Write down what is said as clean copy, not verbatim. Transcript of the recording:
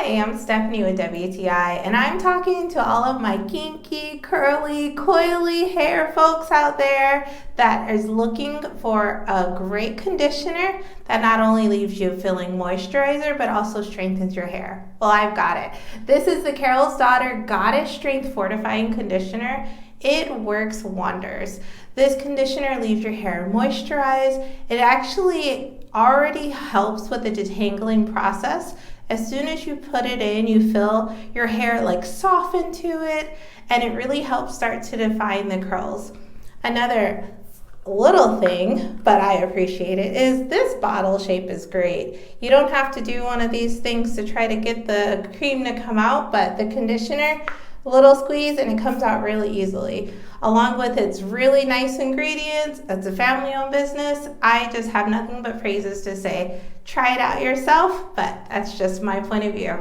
I'm Stephanie with WTI, and I'm talking to all of my kinky, curly, coily hair folks out there that is looking for a great conditioner that not only leaves you feeling moisturizer, but also strengthens your hair. Well, I've got it. This is the Carol's Daughter Goddess Strength Fortifying Conditioner. It works wonders. This conditioner leaves your hair moisturized. It actually already helps with the detangling process. As soon as you put it in, you feel your hair like soften to it, and it really helps start to define the curls. Another little thing, but I appreciate it, is this bottle shape is great. You don't have to do one of these things to try to get the cream to come out, but the conditioner, a little squeeze and it comes out really easily. Along with its really nice ingredients, it's a family-owned business. I just have nothing but praises to say. Try it out yourself, but that's just my point of view.